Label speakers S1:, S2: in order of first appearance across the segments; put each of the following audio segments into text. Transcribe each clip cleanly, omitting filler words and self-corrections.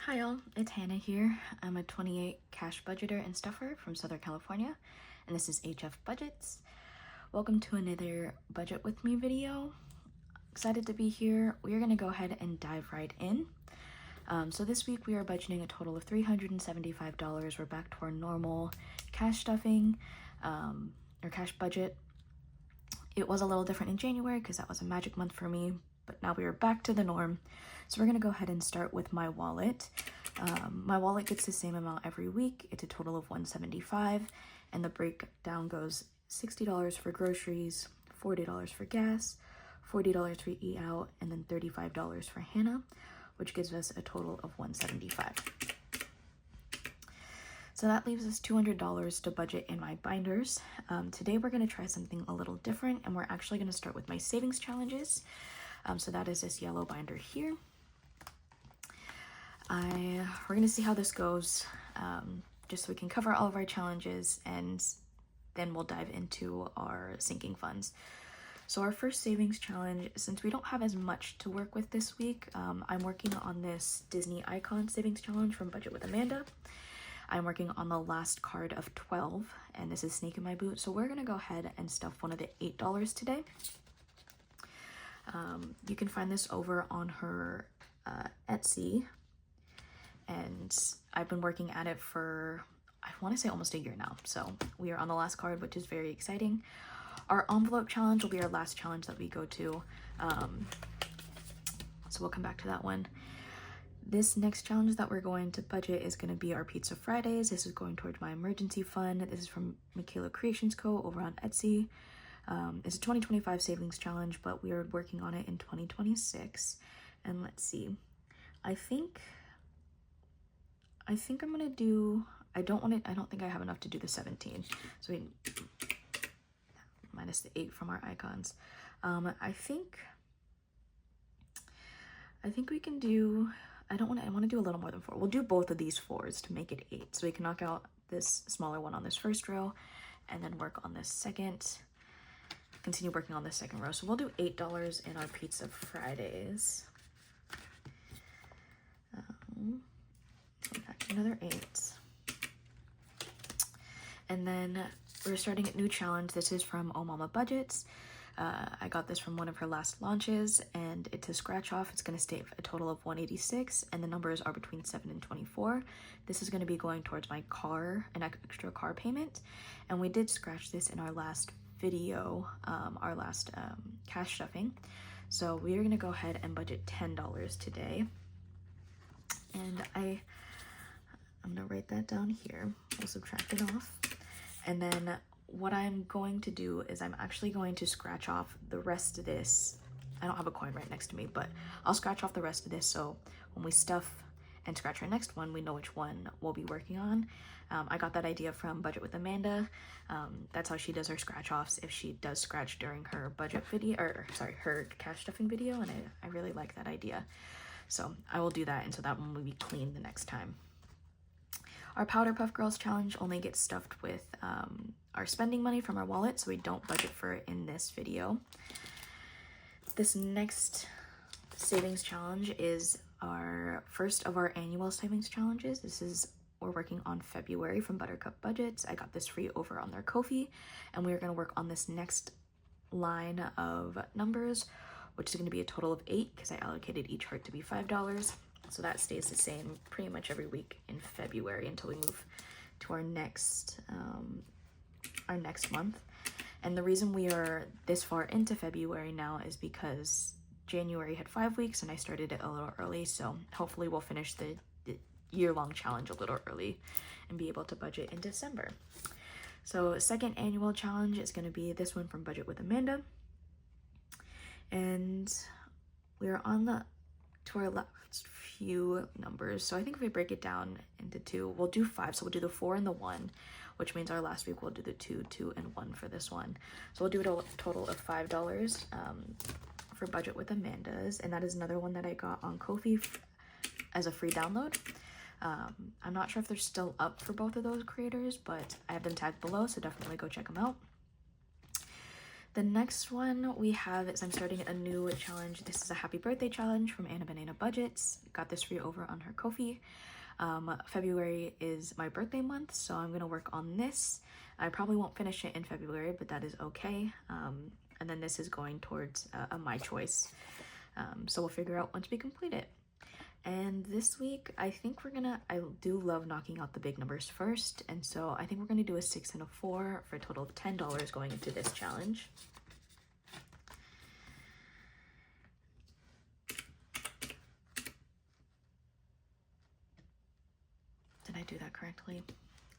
S1: Hi y'all, it's Hannah here. I'm a 28 cash budgeter and stuffer from Southern California, and this is HF Budgets. Welcome to another Budget With Me video. Excited to be here. We are going to go ahead and dive right in. So this week we are budgeting a total of $375. We're back to our normal cash stuffing or cash budget. It was a little different in January because that was a magic month for me, but now we are back to the norm. So we're going to go ahead and start with my wallet. My wallet gets the same amount every week. It's a total of $175, and the breakdown goes $60 for groceries, $40 for gas, $40 for eat out, and then $35 for Hannah, which gives us a total of $175. So that leaves us $200 to budget in my binders. Today we're going to try something a little different, and we're actually going to start with my savings challenges. So that is this yellow binder here. We're going to see how this goes, just so we can cover all of our challenges, and then we'll dive into our sinking funds. So our first savings challenge, since we don't have as much to work with this week, I'm working on this Disney Icon savings challenge from Budget with Amanda. I'm working on the last card of 12, and this is Snake in My Boot. So we're going to go ahead and stuff one of the $8 today. You can find this over on her Etsy, and I've been working at it for, I want to say, almost a year now. So we are on the last card, which is very exciting. Our envelope challenge will be our last challenge that we go to, so we'll come back to that one. This next challenge that we're going to budget is going to be our Pizza Fridays. This is going towards my emergency fund. This is from MikaelaCreationsCo over on Etsy. It's a 2025 savings challenge, but we are working on it in 2026. And let's see, I think I'm gonna do, I don't think I have enough to do the 17. So we minus the 8 from our icons. I think we can do, I want to do a little more than 4. We'll do both of these 4s to make it 8. So we can knock out this smaller one on this first row and then work on this second, continue working on this second row. So we'll do $8 in our Pizza Fridays. Back to another 8. And then we're starting a new challenge. This is from Oh Mama Budgets. I got this from one of her last launches, and it's a Scratchoff. It's going to stay a total of 186, and the numbers are between 7 and 24. This is going to be going towards my car, an extra car payment, and we did scratch this in our last video, our last cash stuffing. So we are going to go ahead and budget $10 today, and I'm going to write that down here. We'll subtract it off, and then what I'm going to do is I'm actually going to scratch off the rest of this. I don't have a coin right next to me, but I'll scratch off the rest of this, so when we stuff and scratch our next one, we know which one we'll be working on. I got that idea from Budget with Amanda. That's how she does her scratch offs, if she does scratch during her budget video, or sorry, her cash stuffing video, and I really like that idea. So I will do that, and so that one will be clean the next time. Our Powerpuff Girls challenge only gets stuffed with our spending money from our wallet, so we don't budget for it in this video. This next savings challenge is our first of our annual savings challenges. We're working on February from Buttercup Budgets. I got this free over on their Kofi, and we're going to work on this next line of numbers, which is going to be a total of 8 because I allocated each heart to be $5. So that stays the same pretty much every week in February until we move to our next month. And the reason we are this far into February now is because January had 5 weeks and I started it a little early. So hopefully we'll finish the year-long challenge a little early and be able to budget in December. So second annual challenge is going to be this one from Budget with Amanda. And we're on to our last few numbers. So I think if we break it down into 2, we'll do 5. So we'll do the 4 and the 1, which means our last week we'll do the 2, 2, and 1 for this one. So we'll do a total of $5 for Budget with Amanda's, and that is another one that I got on Kofi as a free download. I'm not sure if they're still up for both of those creators, but I have them tagged below, so definitely go check them out. The next one we have is I'm starting a new challenge. This is a happy birthday challenge from Anna Banana Budgets. Got this for you over on her Kofi. February is my birthday month, so I'm gonna work on this. I probably won't finish it in February, but that is okay. And then this is going towards my choice. So we'll figure out once we complete it. And this week, I think I do love knocking out the big numbers first. And so I think we're gonna do a 6 and a 4 for a total of $10 going into this challenge. Did I do that correctly?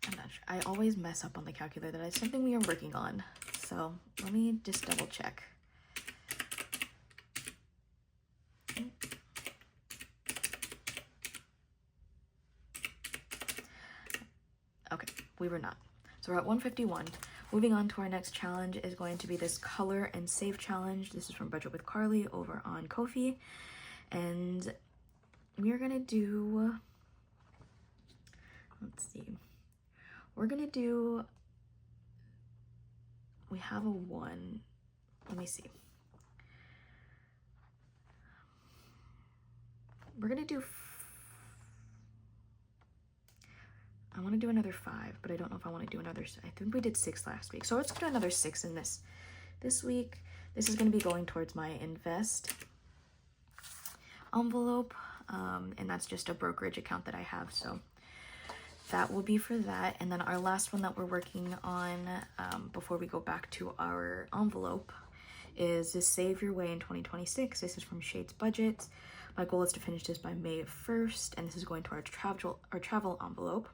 S1: I'm not sure. I always mess up on the calculator. That's something we are working on. So let me just double check. Okay, we were not. So we're at 151. Moving on to our next challenge is going to be this color and save challenge. This is from Budget with Carly over on Kofi. And we are gonna do, let's see. We're gonna do, we have a 1. Let me see. We're gonna do, I want to do another 5, but I don't know if I want to do another, I think we did 6 last week. So let's do another 6 in this week. This is going to be going towards my invest envelope. And that's just a brokerage account that I have. So that will be for that. And then our last one that we're working on before we go back to our envelope is this Save Your Way in 2026. This is from Shade's Budget. My goal is to finish this by May 1st, and this is going to our travel envelope.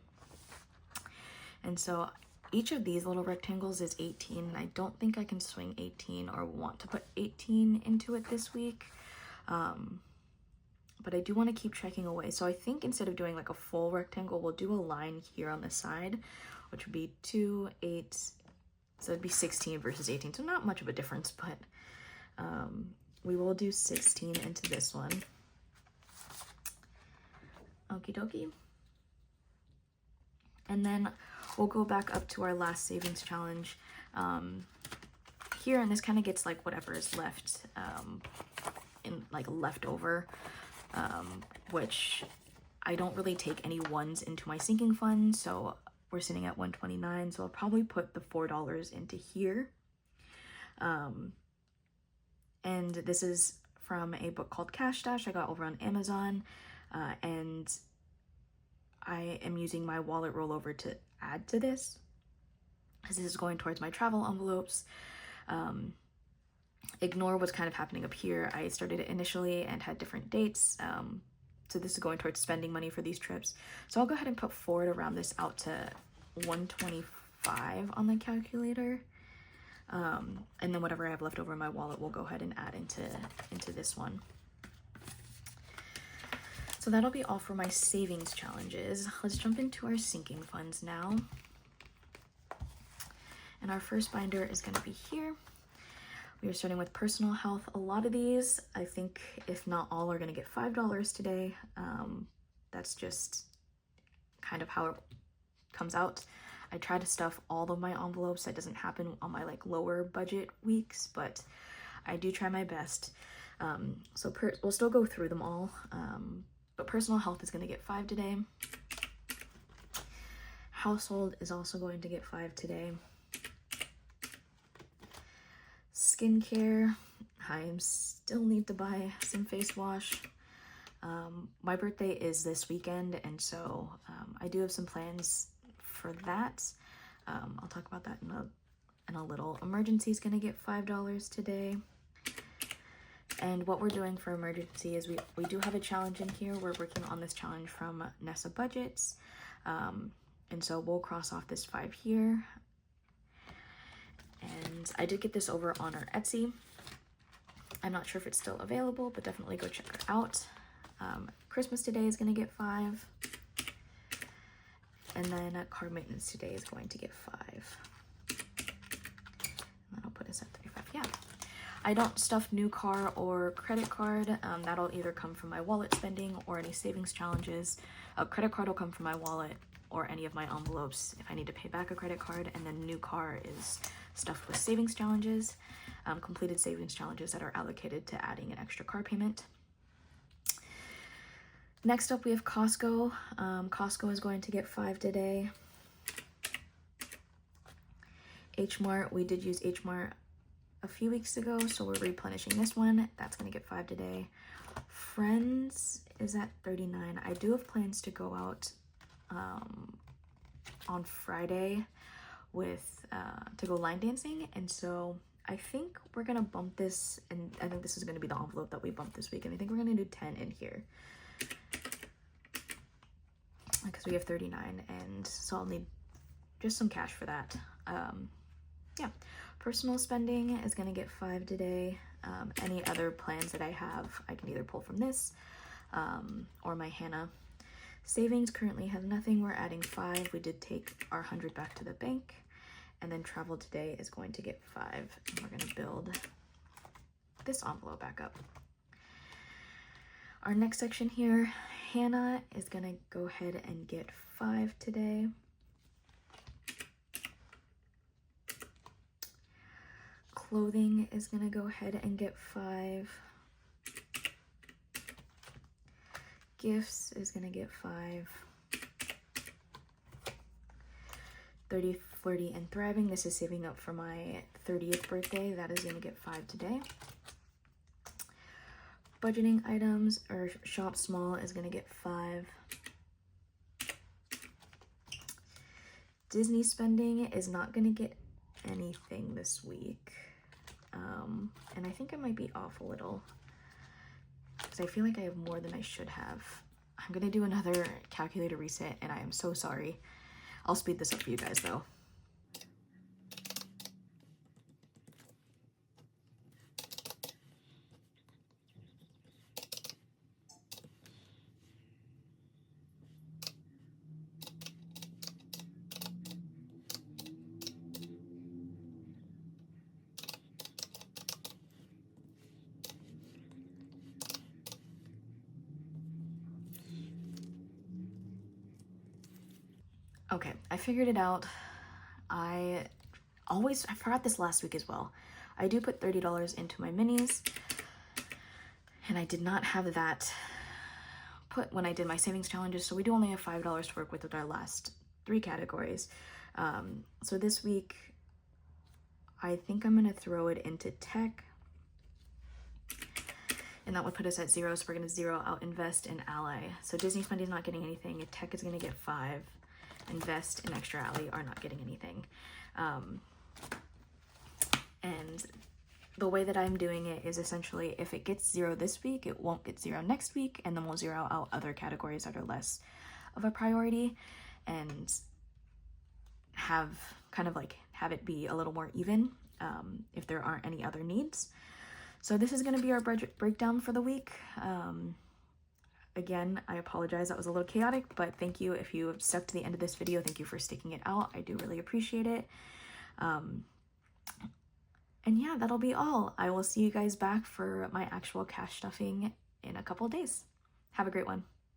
S1: And so each of these little rectangles is 18, and I don't think I can swing 18 or want to put 18 into it this week. But I do want to keep checking away. So I think instead of doing like a full rectangle, we'll do a line here on the side, which would be 2, 8, so it'd be 16 versus 18. So not much of a difference, but we will do 16 into this one. Okie dokie. And then we'll go back up to our last savings challenge here, and this kind of gets like whatever is left in like leftover, which I don't really take any ones into my sinking fund, so we're sitting at 129, so I'll probably put the $4 into here. And this is from a book called Cash Dash I got over on Amazon, and I am using my wallet rollover to add to this, as this is going towards my travel envelopes. Ignore what's kind of happening up here. I started it initially and had different dates, so this is going towards spending money for these trips. So I'll go ahead and put forward around this out to 125 on the calculator, and then whatever I have left over in my wallet we'll go ahead and add into this one. So that'll be all for my savings challenges. Let's jump into our sinking funds now. And our first binder is going to be here. We are starting with personal health. A lot of these, I think, if not all, are going to get $5 today. That's just kind of how it comes out. I try to stuff all of my envelopes. That doesn't happen on my like lower budget weeks, but I do try my best. So we'll still go through them all. But personal health is going to get 5 today. Household is also going to get 5 today. Skincare, I still need to buy some face wash. My birthday is this weekend, and so I do have some plans for that. I'll talk about that in a little. Emergency is going to get $5 today. And what we're doing for emergency is we do have a challenge in here. We're working on this challenge from Nessa Budgets. And so we'll cross off this 5 here. And I did get this over on our Etsy. I'm not sure if it's still available, but definitely go check it out. Christmas today is going to get 5. And then car maintenance today is going to get 5. And that'll put us at 35. Yeah. I don't stuff new car or credit card. That'll either come from my wallet spending or any savings challenges. A credit card will come from my wallet. or any of my envelopes if I need to pay back a credit card. And then new car is stuffed with savings challenges, completed savings challenges that are allocated to adding an extra car payment. Next up, we have Costco. Costco is going to get 5 today. H Mart, we did use H Mart a few weeks ago, so we're replenishing this one. That's going to get 5 today. Friends is at 39. I do have plans to go out on Friday with to go line dancing, and so I think we're gonna bump this, and I think this is gonna be the envelope that we bump this week, and I think we're gonna do 10 in here because we have 39, and so I'll need just some cash for that. Yeah, personal spending is gonna get 5 today. Any other plans that I have, I can either pull from this or my Hannah. Savings currently has nothing. We're adding 5. We did take our 100 back to the bank. And then travel today is going to get 5. And we're going to build this envelope back up. Our next section here, Hannah is going to go ahead and get 5 today. Clothing is going to go ahead and get 5. Gifts is going to get 5. 30, Flirty, and Thriving. This is saving up for my 30th birthday. That is going to get 5 today. Budgeting items or shop small is going to get 5. Disney spending is not going to get anything this week. And I think I might be off a little because I feel like I have more than I should have. I'm going to do another calculator reset, and I am so sorry. I'll speed this up for you guys though. Okay, I figured it out. I forgot this last week as well. I do put $30 into my minis, and I did not have that put when I did my savings challenges, so we do only have $5 to work with our last 3 categories. So this week, I think I'm gonna throw it into tech, and that would put us at 0, so we're gonna 0 out invest and ally. So Disney spending is not getting anything, tech is gonna get 5. Invest and extra ally are not getting anything. And the way that I'm doing it is essentially if it gets 0 this week, it won't get 0 next week, and then we'll 0 out other categories that are less of a priority and have it be a little more even if there aren't any other needs. So this is going to be our budget breakdown for the week. Again, I apologize, that was a little chaotic, but thank you if you have stuck to the end of this video. Thank you for sticking it out. I do really appreciate it. And yeah, that'll be all. I will see you guys back for my actual cash stuffing in a couple of days. Have a great one.